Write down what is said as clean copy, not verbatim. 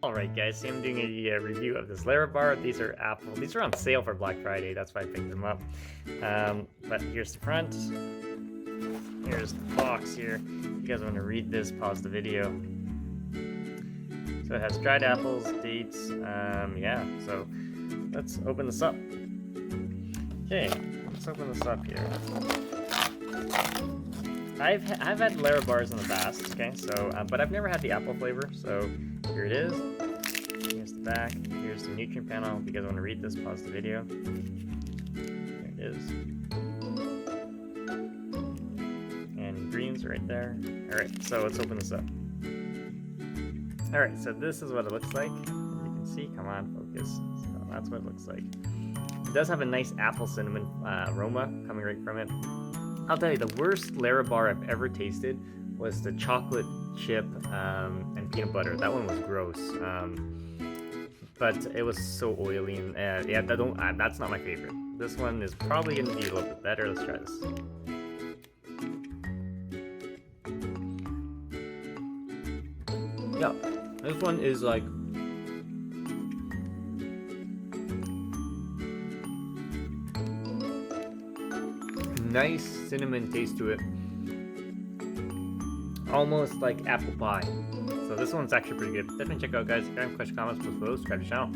Alright guys, so I'm doing a review of this LaraBar. These are Apple. These are on sale for Black Friday, that's why I picked them up. But here's the front. Here's the box here. If you guys want to read this, pause the video. So it has dried apples, dates, yeah, so let's open this up. Okay, let's open this up here. I've had LaraBars in the past, okay, so, but I've never had the apple flavor, so here it is. Here's the back, here's the nutrient panel. If you guys want to read this, pause the video. There it is. And greens right there. Alright, so let's open this up. Alright, so this is what it looks like. As you can see, come on, focus. So that's what it looks like. It does have a nice apple cinnamon aroma coming right from it. I'll tell you, the worst LaraBar I've ever tasted was the chocolate chip and peanut butter. That one was gross. But it was so oily and yeah, that's not my favorite. This one is probably going to be a little bit better. Let's try this. Yeah, this one is like nice cinnamon taste to it, almost like apple pie. So this one's actually pretty good. Definitely check out, guys. If you have any questions, comments, post below, subscribe to the channel.